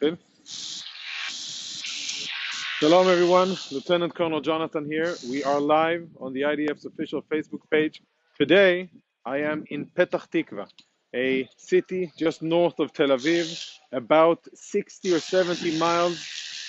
Good. Shalom, everyone. Lieutenant Colonel Jonathan here. We are live on the IDF's official Facebook page. Today, I am in Petach Tikva, a city just north of Tel Aviv, about 60 or 70 miles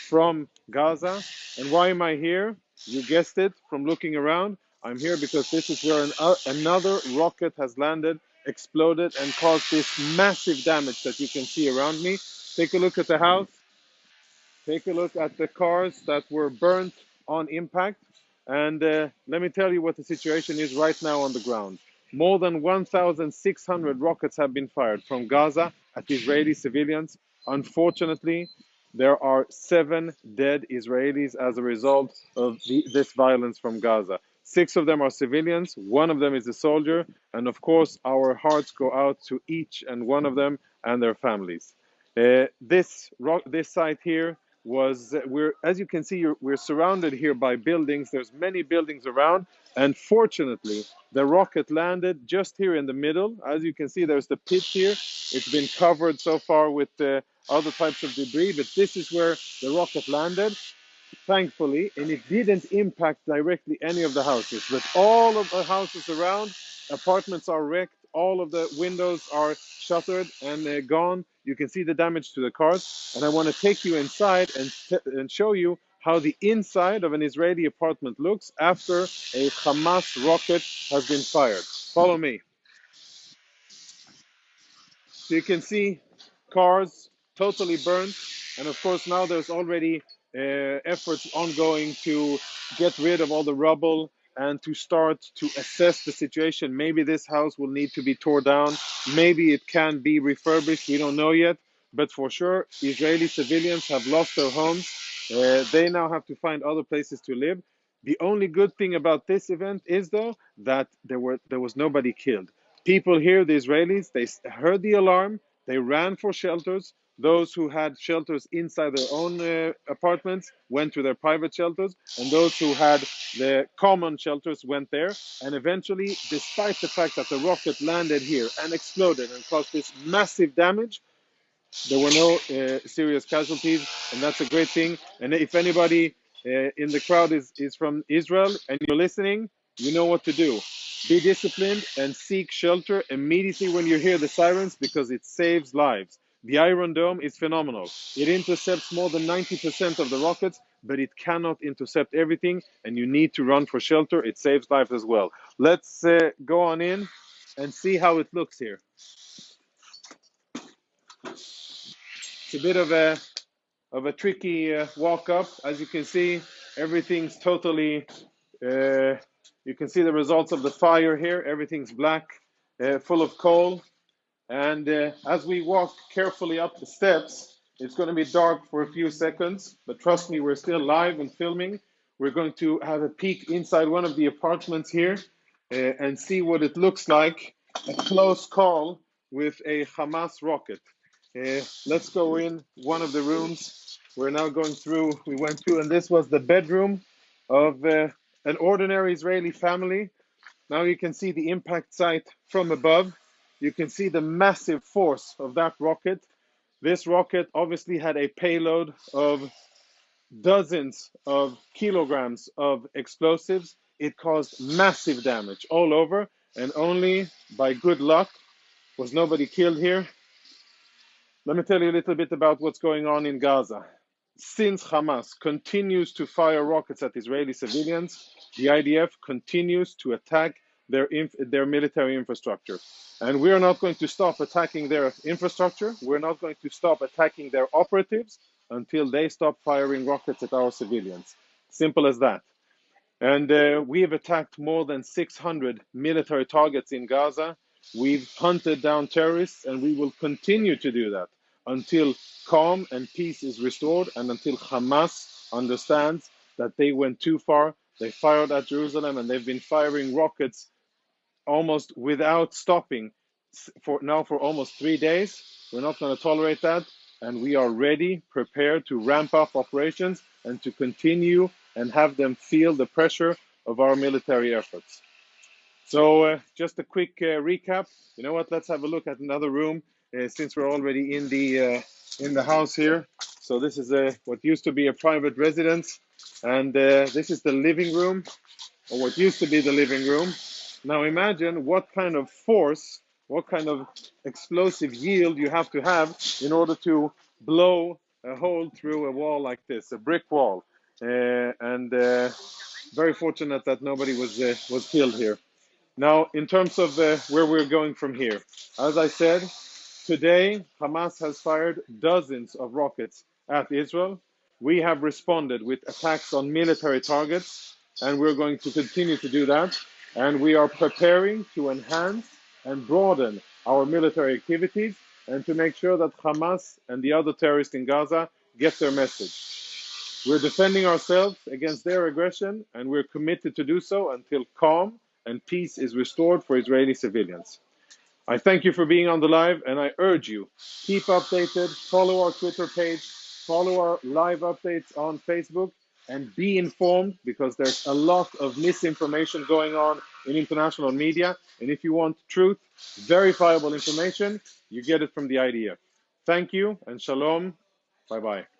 from Gaza. And why am I here? You guessed it from looking around. I'm here because this is where another rocket has landed, exploded, and caused this massive damage that you can see around me. Take a look at the house. Take a look at the cars that were burnt on impact. And let me tell you what the situation is right now on the ground. More than 1,600 rockets have been fired from Gaza at Israeli civilians. Unfortunately, there are 7 dead Israelis as a result of this violence from Gaza. 6 of them are civilians, 1 of them is a soldier, and of course, our hearts go out to each and one of them and their families. This site here was as you can see, we're surrounded here by buildings. There's many buildings around, and fortunately the rocket landed just here in the middle. As you can see, there's the pit here. It's been covered so far with other types of debris, but this is where the rocket landed, thankfully, and it didn't impact directly any of the houses, but all of the houses around, apartments are wrecked, all of the windows are shuttered and gone. You can see the damage to the cars, and I want to take you inside and show you how the inside of an Israeli apartment looks after a Hamas rocket has been fired. Follow me. So you can see cars totally burned, and of course now there's already efforts ongoing to get rid of all the rubble and to start to assess the situation. Maybe this house will need to be torn down, maybe it can be refurbished, we don't know yet, but for sure Israeli civilians have lost their homes. They now have to find other places to live. The only good thing about this event is, though, that there was nobody killed. People here, the Israelis, they heard the alarm, they ran for shelters. Those who had shelters inside their own apartments went to their private shelters, and those who had the common shelters went there. And eventually, despite the fact that the rocket landed here and exploded and caused this massive damage, there were no serious casualties, and that's a great thing. And if anybody in the crowd is from Israel and you're listening, you know what to do. Be disciplined and seek shelter immediately when you hear the sirens, because it saves lives. The Iron Dome is phenomenal. It intercepts more than 90% of the rockets, but it cannot intercept everything, and you need to run for shelter. It saves lives as well. Let's go on in and see how it looks here. It's a bit of a tricky walk up. As you can see, everything's totally, you can see the results of the fire here. Everything's black, full of coal. And as we walk carefully up the steps, it's going to be dark for a few seconds, but trust me, we're still live and filming. We're going to have a peek inside one of the apartments here and see what it looks like, a close call with a Hamas rocket. Let's go in one of the rooms. We're now going through, we went through, and this was the bedroom of an ordinary Israeli family. Now you can see the impact site from above. You can see the massive force of that rocket. This rocket obviously had a payload of dozens of kilograms of explosives. It caused massive damage all over, and only by good luck was nobody killed here. Let me tell you a little bit about what's going on in Gaza. Since Hamas continues to fire rockets at Israeli civilians, the IDF continues to attack their military infrastructure. And we're not going to stop attacking their infrastructure. We're not going to stop attacking their operatives until they stop firing rockets at our civilians. Simple as that. And we have attacked more than 600 military targets in Gaza. We've hunted down terrorists, and we will continue to do that until calm and peace is restored, and until Hamas understands that they went too far. They fired at Jerusalem, and they've been firing rockets almost without stopping for almost 3 days. We're not going to tolerate that, and we are ready, prepared to ramp up operations and to continue and have them feel the pressure of our military efforts. So just a quick recap. You know what? Let's have a look at another room since we're already in the in the house here. So this is what used to be a private residence, and this is the living room, or what used to be the living room. Now imagine what kind of force, what kind of explosive yield you have to have in order to blow a hole through a wall like this, a brick wall. And very fortunate that nobody was killed here. Now, in terms of where we're going from here, as I said, today Hamas has fired dozens of rockets at Israel. We have responded with attacks on military targets, and we're going to continue to do that. And we are preparing to enhance and broaden our military activities and to make sure that Hamas and the other terrorists in Gaza get their message. We're defending ourselves against their aggression, and we're committed to do so until calm and peace is restored for Israeli civilians. I thank you for being on the live, and I urge you, keep updated, follow our Twitter page, follow our live updates on Facebook, and be informed, because there's a lot of misinformation going on in international media. And if you want truth, verifiable information, you get it from the IDF. Thank you, and shalom. Bye-bye.